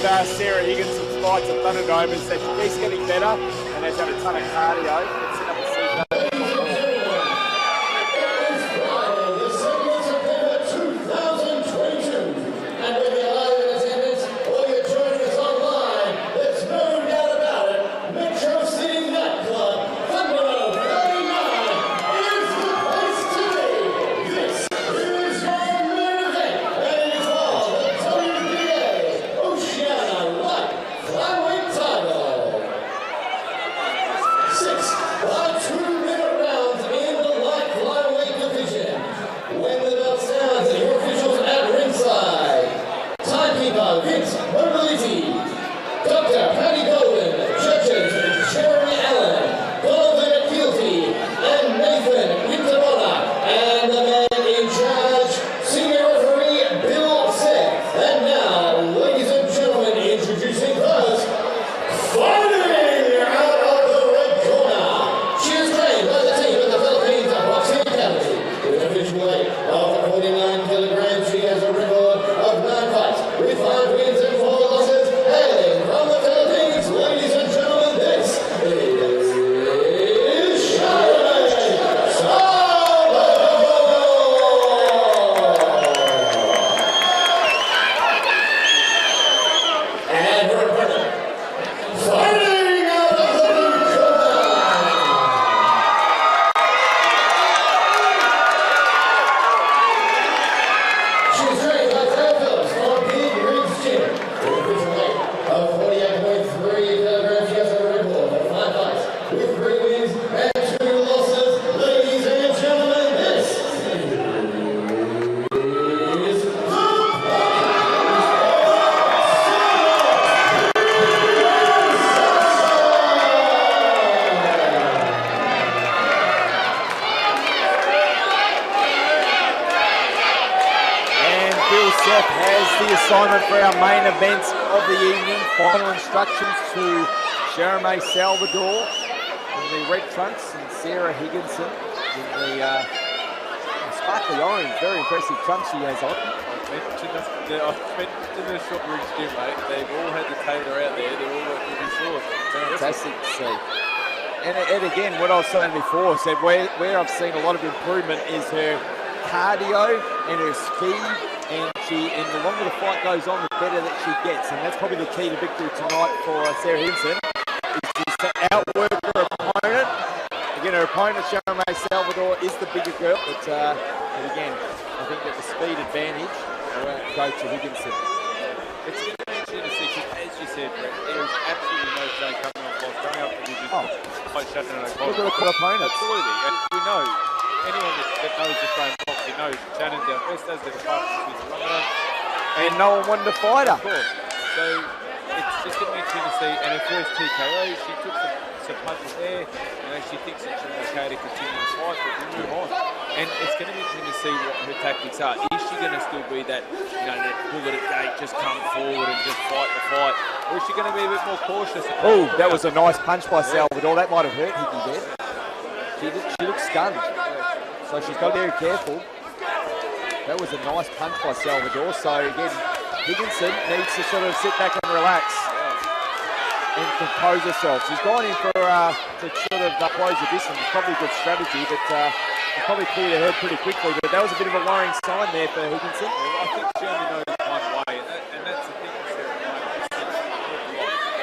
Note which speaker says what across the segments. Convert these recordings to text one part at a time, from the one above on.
Speaker 1: with Sarah Higginson's fights at Thunderdome is that she keeps getting better and has had a ton of cardio. It's set up a season. Assignment for our main events of the evening. Final instructions to Charimae Salvador in the red trunks and Sarah Higginson in the sparkly orange. Very impressive trunks she has on.
Speaker 2: I've mentioned the short ridge gym, mate. They've all had the tailor out there. They're all working really short.
Speaker 1: Fantastic to see. And again, what I was saying before, said where I've seen a lot of improvement is her cardio and her speed. And the longer the fight goes on, the better that she gets. And that's probably the key to victory tonight for Sarah Higginson, is to outwork her opponent. Again, her opponent, Charimae Salvador, is the bigger girl. But again, I think that the speed advantage will go to Higginson.
Speaker 2: It's going to be interesting to see, because as you said, Brett, there is absolutely no shame coming off whilst going up the division. Quite shutting it
Speaker 1: Look at the opponents.
Speaker 2: Absolutely. And we know, anyone that knows Australian boxing knows Shannon's our best as the fastest with Ramadan.
Speaker 1: And no one wanted to fight her.
Speaker 2: Of course. So it's just going to be interesting to see. And her first TKO, she took some punches there. She thinks that she's okay to continue the fight, but we move on. And it's going to be interesting to see what her tactics are. Is she going to still be that, that bullet at gate, just come forward and just fight the fight? Or is she going to be a bit more cautious?
Speaker 1: Oh, that was a nice punch by Salvador. That might have hurt Higgy there. She looks stunned. So she's got to be very careful. That was a nice punch by Salvador. So again, Higginson needs to sort of sit back and relax and compose herself. She's gone in for to sort of close the distance. It's probably a good strategy, but it's probably cleared her head pretty quickly. But that was a bit of a worrying sign there for Higginson.
Speaker 2: I think she only knows one way, and that's the thing.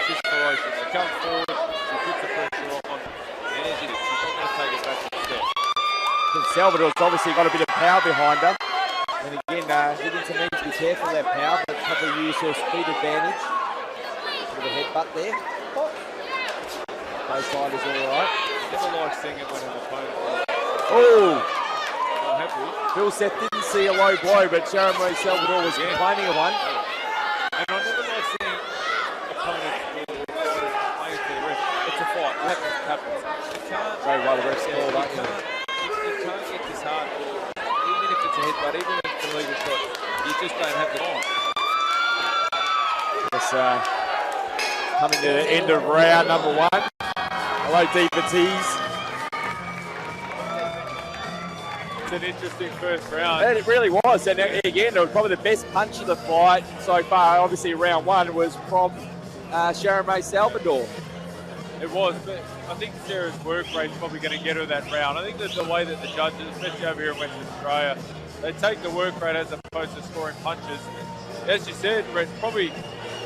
Speaker 2: She's ferocious. She comes forward, she puts the pressure on, and she's not going to take it back to the step.
Speaker 1: Salvador's obviously got a bit of power behind her. And again, Higginson needs to be careful of that power, but probably use her speed advantage. Bit of a headbutt there. Both fighters all right.
Speaker 2: Never like seeing it when an opponent.
Speaker 1: Oh!
Speaker 2: Not happy.
Speaker 1: Bill Seth didn't see a low blow, but Charimae Salvador was complaining of one.
Speaker 2: And I never like seeing opponents playing for the ref. It's a fight. That happens. You can't.
Speaker 1: Very well, the ref's called up.
Speaker 2: You can't get this hard. Even if it's a headbutt, even if it's a legal shot, you just don't have the time.
Speaker 1: It's coming to the end of round number one. Hello, Deepa Tees.
Speaker 2: it's an interesting first round.
Speaker 1: And it really was. And again, it was probably the best punch of the fight so far. Obviously, round one was from Charimae Salvador.
Speaker 2: It was, but I think Sarah's work rate's probably going to get her that round. I think that's the way that the judges, especially over here in Western Australia, they take the work rate as opposed to scoring punches. As you said, Brett, probably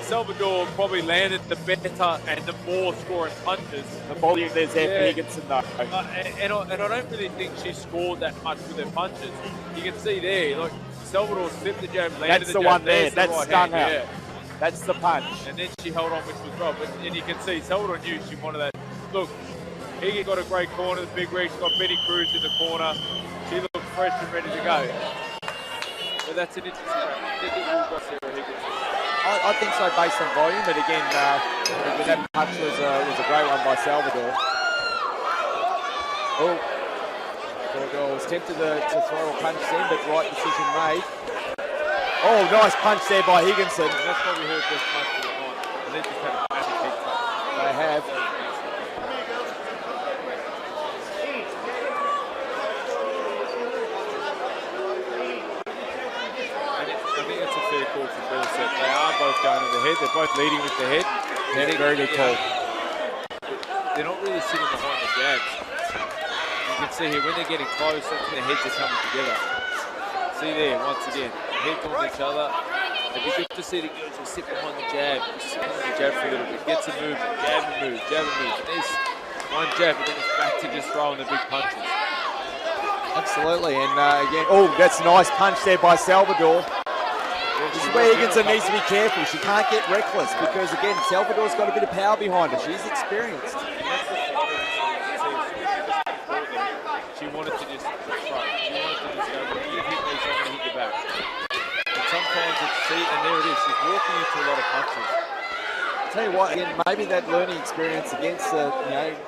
Speaker 2: Salvador probably landed the better and the more scoring punches.
Speaker 1: The volume there's there for Higginson, though.
Speaker 2: And I don't really think she scored that much with her punches. You can see there, like Salvador slipped the jab, landed
Speaker 1: That's the one there. That's
Speaker 2: right
Speaker 1: stung
Speaker 2: hand,
Speaker 1: out.
Speaker 2: yeah.
Speaker 1: That's the punch.
Speaker 2: And then she held on, which was right. And you can see Salvador knew she wanted that. Look, Higgy got a great corner. The big rig. She's got Betty Cruz in the corner. She looked fresh and ready to go. But that's an interesting round. I think it will go Sarah Higginson.
Speaker 1: I think so, based on volume. But again, that punch was a great one by Salvador. Oh, Salvador was tempted to throw a punch in, but right decision made. Oh, nice punch there by Higginson.
Speaker 2: And that's probably her best punch of the night. And they just had a massive big punch.
Speaker 1: They have.
Speaker 2: I think that's a fair call from Bill Set. They are both going to the head. They're both leading with the head.
Speaker 1: That's very good call.
Speaker 2: They're not really sitting behind the jabs. You can see here when they're getting close, that's when their heads are coming together. See there, once again, heads on each other. It'd be good to see the girls just sit behind the jab, just sit behind the jab for a little bit, get some movement, jab and move, jab and move. There's one jab, and then it's back to just throwing the big punches.
Speaker 1: Absolutely, and again, oh, that's a nice punch there by Salvador. This is where Higginson needs to be careful. She can't get reckless because, again, Salvador's got a bit of power behind her. She's experienced.
Speaker 2: She wanted to just throw. She wanted to just go, well, you hit me, so I'm going to hit you back. And sometimes it's, see, and there it is. She's walking into a lot of punches.
Speaker 1: Tell you what, again, maybe that learning experience against a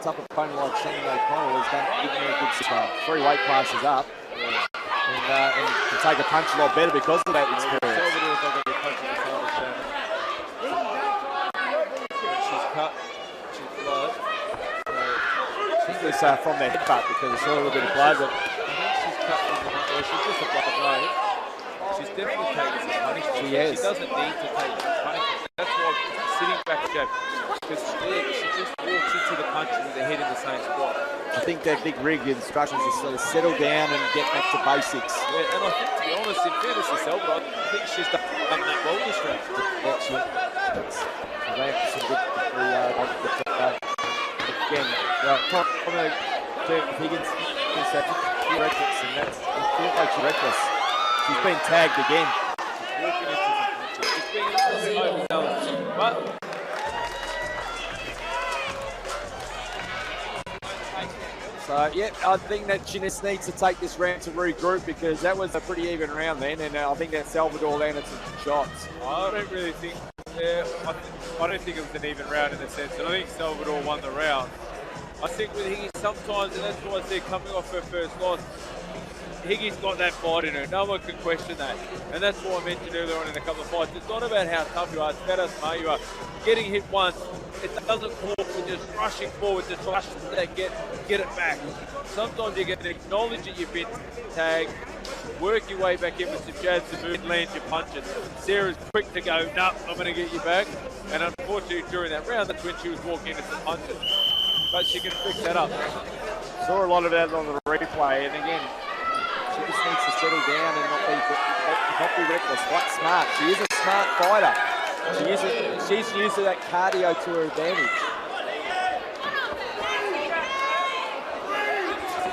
Speaker 1: tough opponent like Charimae O'Connell has done give her a good start. 3 weight classes up, and to take a punch a lot better because of that experience.
Speaker 2: Salvador's not going to be punching as hard as Shannon. She's cut. She's blood.
Speaker 1: I think it was from their headbutt because I saw a little bit of blood. But
Speaker 2: I think she's cut from the heart. Well, she's just a blood blow. She's definitely taking some punishment.
Speaker 1: She is.
Speaker 2: She doesn't need to take some punishment. That's why sitting back jab. Because she just walks into the punches with her head in the same spot.
Speaker 1: I think that big rig instructions is sort of settle down and get back to basics.
Speaker 2: Yeah, and I think, to be honest, in fairness to Salvador, I think she's done that well this round.
Speaker 1: That's some good. Again, from a Higgins, she's reckless, and that's it feels like she's reckless. She's been tagged again.
Speaker 2: Walking into some punches. It's been a little bit overzealous, but
Speaker 1: so, yeah, I think that she just needs to take this round to regroup because that was a pretty even round then, and I think that Salvador landed some shots.
Speaker 2: I don't really think, I don't think it was an even round in the sense that I think Salvador won the round. I think with Higgy sometimes, and that's why I said coming off her first loss, Higgy's got that fight in her. No one can question that. And that's why I mentioned earlier on in a couple of fights. It's not about how tough you are, it's about how smart you are. Getting hit once, it doesn't call for just rushing forward, just rush to that, get it back. Sometimes you get to acknowledge that you've been tagged, work your way back in with some jabs and move and land your punches. Sarah's quick to go, no, I'm going to get you back. And unfortunately during that round, that's when she was walking into some punches. But she can fix that up.
Speaker 1: Saw a lot of that on the replay, and again, she just needs to settle down and not be reckless. Quite smart. She is a smart fighter. She's used that cardio to her advantage.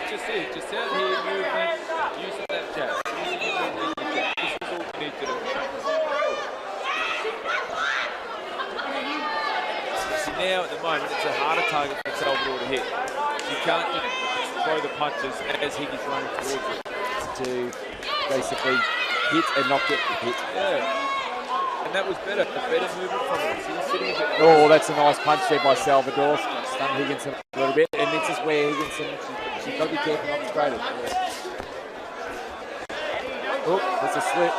Speaker 2: Just it. Just out here, movement, using that jab. Using your movement, your jab. This is all we need to do. See, now at the moment, it's a harder target for Salvador to hit. She can't just throw the punches as Higgy's running towards it.
Speaker 1: To basically hit and not get hit.
Speaker 2: Yeah. And that was better. The better movement from her. She was sitting a bit.
Speaker 1: Oh, that's a nice punch there by Salvador. Stunned Higginson a little bit. And this is where Higginson, she's got to be careful not to straight it. Oh, that's a slip.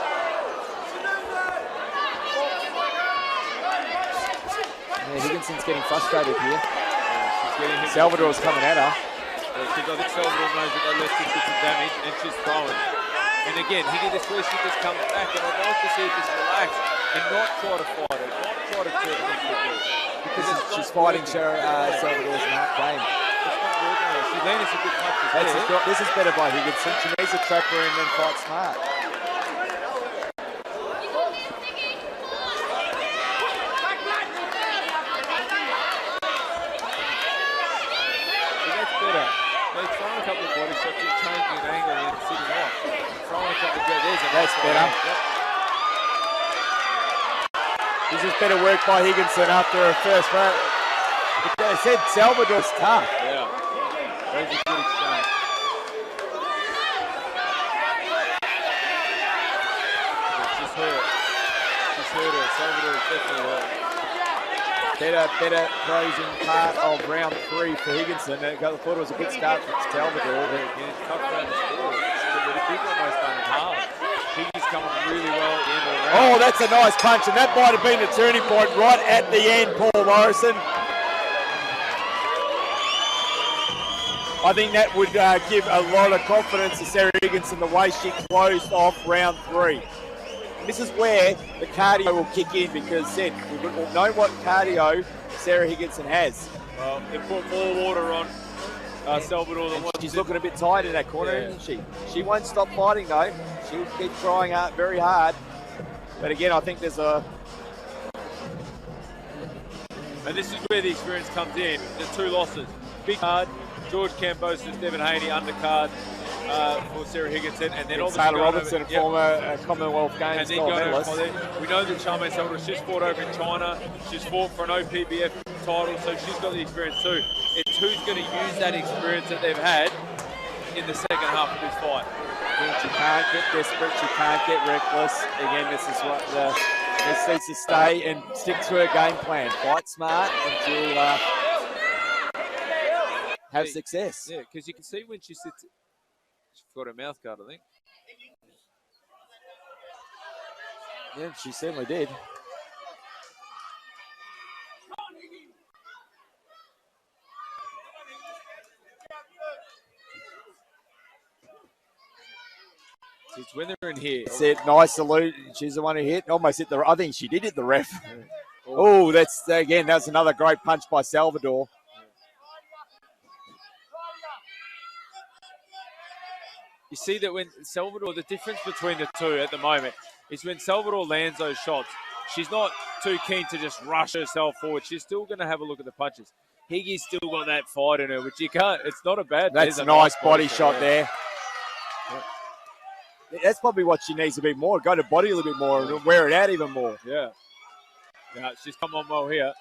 Speaker 1: Yeah, Higginson's getting frustrated here. Salvador's coming at her.
Speaker 2: Because I think Salvador knows that they left her with some damage and she's throwing. And again, this where she just comes back, and I'd like to see her just relax and not try to fight her, not try to turn it into a ball.
Speaker 1: Because she's fighting Salvador's mark game.
Speaker 2: It's not working on her. She landed some good punches there.
Speaker 1: This is better by Higginson. She needs to trap her in and fight smart.
Speaker 2: They're throwing a couple of body shots, just changing an angle and sitting off. Throwing a couple of
Speaker 1: That's better.
Speaker 2: Yep.
Speaker 1: This is better work by Higginson after her first round. But I said Salvador's tough.
Speaker 2: Yeah. That was a good exchange. She's hurt. She's hurt her. Salvador is definitely hurt.
Speaker 1: Better closing part of round 3 for Higginson. I thought it was a good start for Salvador.
Speaker 2: Again, tough round to score. But people almost done it hard. Higgy's coming really well at the end of the round.
Speaker 1: Oh, that's a nice punch, and that might have been the turning point right at the end, Paul Morrison. I think that would give a lot of confidence to Sarah Higginson the way she closed off round 3. This is where the cardio will kick in because we will know what cardio Sarah Higginson has.
Speaker 2: Well, they put more water on Salvador than what
Speaker 1: she's looking a bit tired in that corner, isn't she? She won't stop fighting though. She'll keep trying out very hard. But again, I think there's a...
Speaker 2: And this is where the experience comes in. The 2 losses. Big card, George Cambosis, Devin Haney, undercard for Sarah Higginson. And then obviously
Speaker 1: Taylor Robertson, former Commonwealth Games gold medalist.
Speaker 2: We know that Charimae Salvador, she's fought over in China. She's fought for an OPBF title, so she's got the experience too. It's who's going to use that experience that they've had in the second half of this fight.
Speaker 1: She can't get desperate. She can't get reckless. Again, this is what this needs to stay and stick to her game plan. Fight smart and she'll have success.
Speaker 2: Yeah, because you can see when she sits, she's got her mouth guard, I think.
Speaker 1: Yeah, she certainly did.
Speaker 2: It's when they're in here.
Speaker 1: Said nice salute. She's the one who hit. Almost hit the. I think she did hit the ref. Oh, that's another great punch by Salvador.
Speaker 2: You see that when Salvador, the difference between the two at the moment is when Salvador lands those shots, she's not too keen to just rush herself forward. She's still going to have a look at the punches. Higgy's still got that fight in her, which you can't. It's not a bad.
Speaker 1: That's a nice body shot there. Yeah. That's probably what she needs to be more. Go to body a little bit more and wear it out even more.
Speaker 2: Yeah. Yeah, she's come on well here.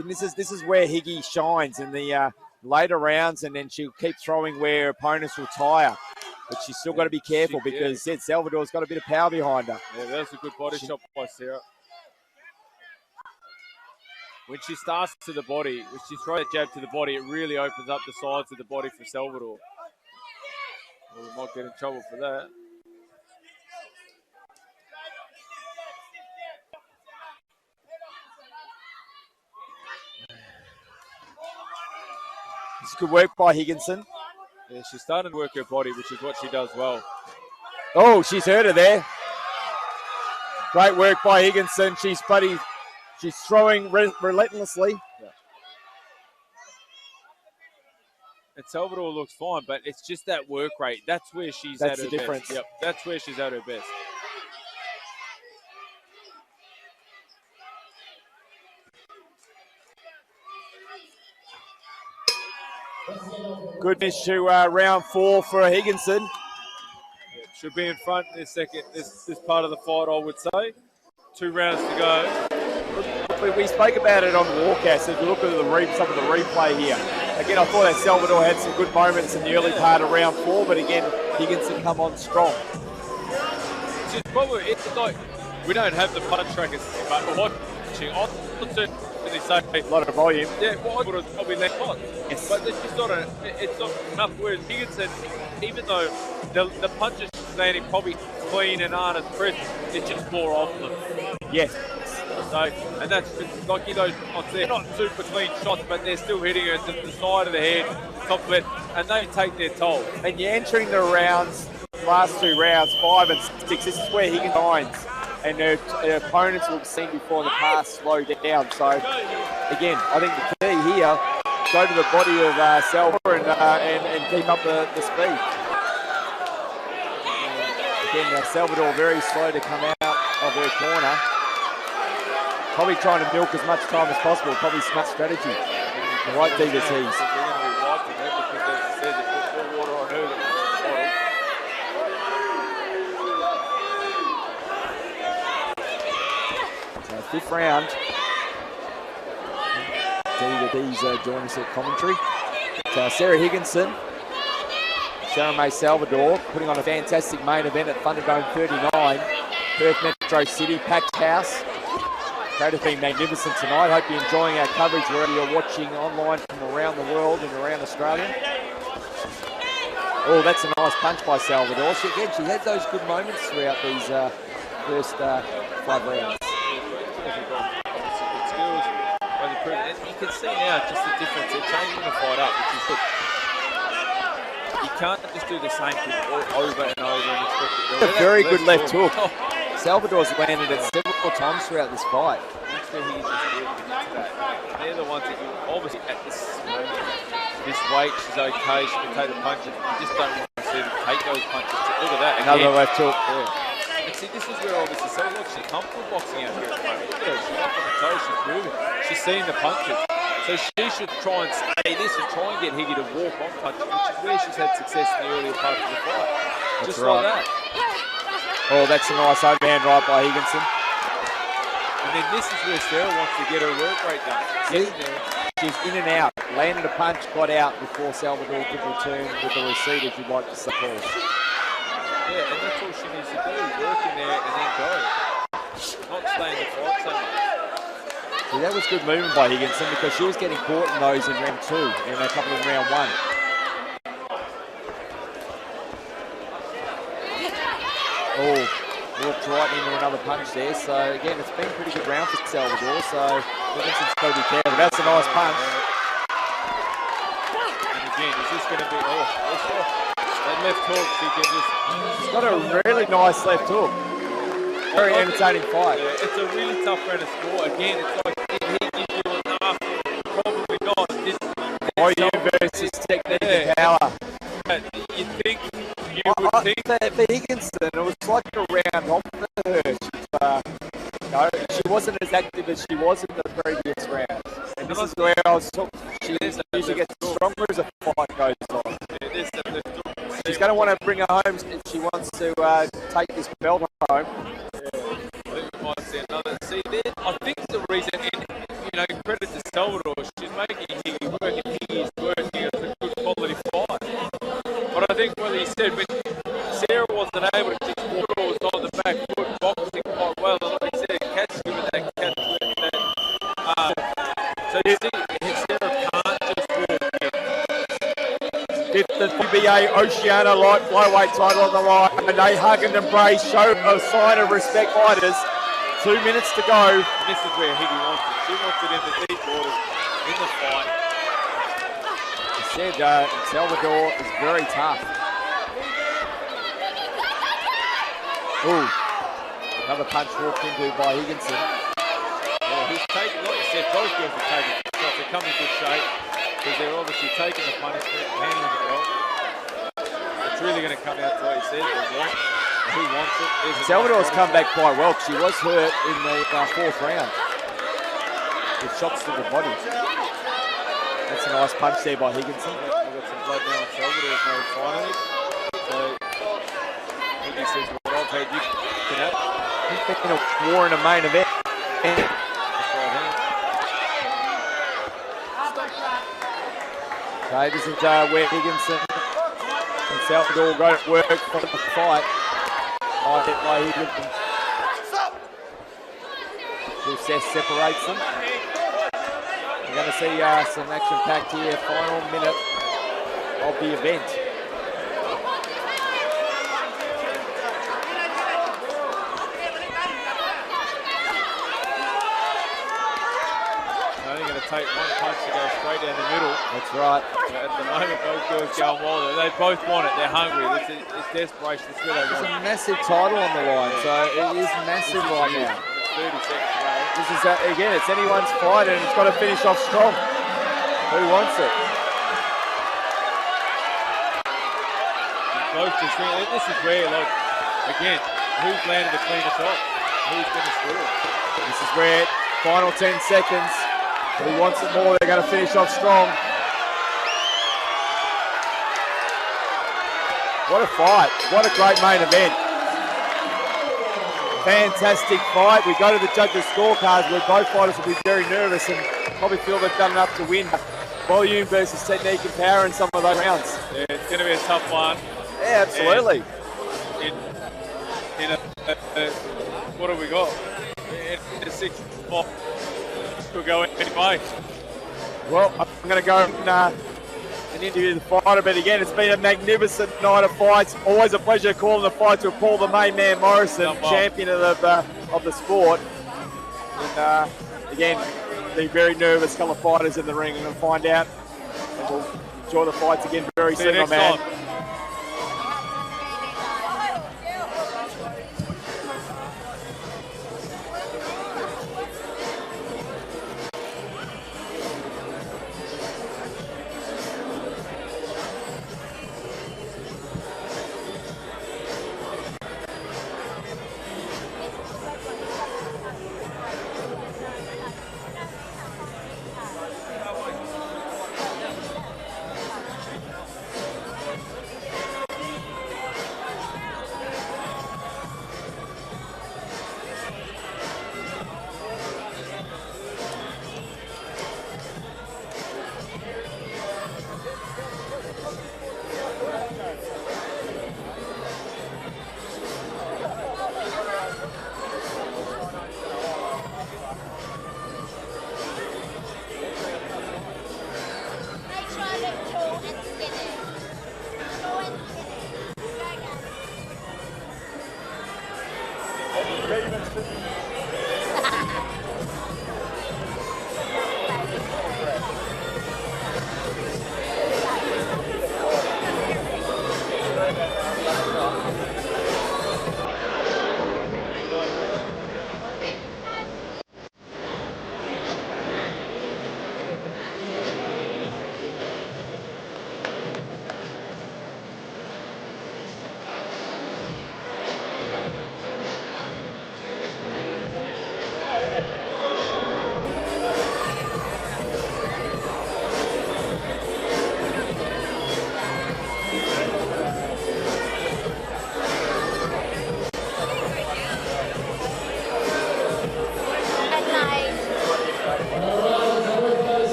Speaker 1: And this is where Higgy shines in the later rounds, and then she'll keep throwing where opponents will tire. But she's still got to be careful because Salvador's got a bit of power behind her.
Speaker 2: Yeah, that's a good body shot by Sarah. When she starts to the body, when she throws that jab to the body, it really opens up the sides of the body for Salvador. Well, we might get in trouble for that.
Speaker 1: It's good work by Higginson.
Speaker 2: Yeah, she's starting to work her body, which is what she does well.
Speaker 1: Oh, she's hurt her there. Great work by Higginson. She's throwing relentlessly.
Speaker 2: Yeah. And Salvador looks fine, but it's just that work rate. That's where she's at her best.
Speaker 1: That's the difference.
Speaker 2: Yep, that's where she's at her best.
Speaker 1: Good finish to round 4 for Higginson.
Speaker 2: Yeah, should be in front in this part of the fight, I would say. 2 rounds to go.
Speaker 1: We spoke about it on the walkout. If you look at some of the replay here, again, I thought that Salvador had some good moments in the early part of round 4, but again, Higginson come on strong.
Speaker 2: It's like we don't have the punch trackers, but watching, I certainly say
Speaker 1: a lot of volume.
Speaker 2: Yeah, well, I would have probably left on.
Speaker 1: Yes.
Speaker 2: But it's not enough. Whereas Higginson, even though the punches landing probably clean and aren't as crisp, it's just more of them.
Speaker 1: Yes.
Speaker 2: So, and that's like, you know, they're not super clean shots, but they're still hitting her to the side of the head, top of it, and they take their toll.
Speaker 1: And you're entering the rounds, last 2 rounds, 5 and 6. This is where Higgins shines, and their opponents will have seen before the pass slow down. So, again, I think the key here, go to the body of Salvador and keep up the speed. Again, Salvador very slow to come out of her corner. Probably trying to milk as much time as possible. Probably smart strategy. The right DVTs.
Speaker 2: They're going to be wiping her because, as I said, they put more water on her than the bottle.
Speaker 1: So 5th round. DVD's joining us at commentary. But, Sarah Higginson, Charimae Salvador, putting on a fantastic main event at Thunderdome 39. Perth Metro City, packed house. Crowd has been magnificent tonight. Hope you're enjoying our coverage wherever you're watching online from around the world and around Australia. Oh, that's a nice punch by Salvador. She had those good moments throughout these first 5 rounds.
Speaker 2: And you can see now just the difference. They're changing the fight up, which is good. You can't just do the same thing over and over and expect it.
Speaker 1: A very good left hook. Salvador's landed it several times throughout this fight.
Speaker 2: That's where he's just working into that. They're the ones that you obviously at this moment, this weight, she's okay, she can take the punches. You just don't want to see them take those punches. Look at that.
Speaker 1: Another left hook.
Speaker 2: Yeah. And see, this is where obviously Salvador, she's comfortable boxing out here at the moment. Look at her, she's up on the toes, she's moving. She's seeing the punches. So she should try and stay this and try and get Higgy to walk on punches, which is where she's had success in the earlier part of the fight. Just right. Like that.
Speaker 1: Oh, that's a nice overhand right by Higginson.
Speaker 2: And then this is where Sarah wants to get her work rate done.
Speaker 1: See, she's in and out. Landed a punch, got out before Salvador could return with the receipt, as you'd like to suppose.
Speaker 2: Yeah, and that's all she needs to do. Work in there and then go. Not stay in the fight so much.
Speaker 1: See, that was good movement by Higginson because she was getting caught in those in round 2 and a couple in round 1. Oh, walked right into another punch there. So, again, it's been a pretty good round for Salvador. So, Higginson's got to be careful. That's a nice punch.
Speaker 2: And again, is this going to be... that left hook, she can just...
Speaker 1: She's got a really nice left hook. Very entertaining fight.
Speaker 2: Yeah, it's a really tough round to score. Again, it's like, did he give you enough? Probably not.
Speaker 1: Volume versus technique and power.
Speaker 2: You think... You would think
Speaker 1: for Higginson, it was like a round off for her. She wasn't as active as she was in the previous round. And this is where I was talking. She usually gets stronger as a fight goes on. She's going to want to bring her home if she wants to take this belt home.
Speaker 2: I think the reason, credit to Salvador, she's making Higgy work and Higgy's working as a good quality fight. But I think what he said, when Sarah wasn't able to just walk, was on the back foot, boxing quite well. And like I said, catch him with that catch. So you see, Sarah can't just walk in.
Speaker 1: If the WBA Oceania light flyweight title on the line, and they hug and embrace, show a sign of respect fighters. 2 minutes to go.
Speaker 2: And this is where Higgy wants it. She wants it in the deep waters, in the fight.
Speaker 1: Said Salvador is very tough. Ooh, another punch walked into by Higginson.
Speaker 2: Yeah, he's taking, like I said, both girls are taking shots. They come in good shape because they're obviously taking the punishment, handling it well. It's really going to come out to what he says. Who wants it?
Speaker 1: Salvador's come back quite well. She was hurt in the 4th round with shots to the body. That's a nice punch there by Higginson.
Speaker 2: We've got some blood now on Salvador finally. So, Higgy says, what I've had, you can have.
Speaker 1: He's been a war in a main event. Okay, this is where Higginson and Salvador go to work for the fight. Nice hit by Higginson. Success separates them. We're going to see some action-packed here, final minute of the event.
Speaker 2: take one punch to go straight down the middle.
Speaker 1: That's right.
Speaker 2: But at the moment, both girls going wild. They both want it. They're hungry. It's desperation. It's what they
Speaker 1: There's
Speaker 2: want.
Speaker 1: a massive title on the line, so it is massive right now.
Speaker 2: 30 seconds away.
Speaker 1: This is, again, it's anyone's fight, and it's got to finish off strong. Who wants it?
Speaker 2: Both just really, this is where, like, again, who's landed the cleaner shot? Who's going to score?
Speaker 1: This is where, final 10 seconds. Who wants it more? They're going to finish off strong. What a fight. What a great main event. Fantastic fight. We go to the judges' scorecards where both fighters will be very nervous and probably feel they've done enough to win. Volume versus technique and power in some of those rounds.
Speaker 2: Yeah, it's going to be a tough one.
Speaker 1: Yeah, absolutely.
Speaker 2: What have we got? In a 6-5. Could go any way.
Speaker 1: Well, I'm going to go and interview the fighter, but again, it's been a magnificent night of fights. Always a pleasure calling the fight to Paul the Main Man Morrison, champion of the sport. And again, being very nervous, couple of fighters in the ring. I'm going to find out, and we'll enjoy the fights again very soon, my man.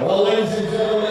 Speaker 3: Well, ladies and gentlemen,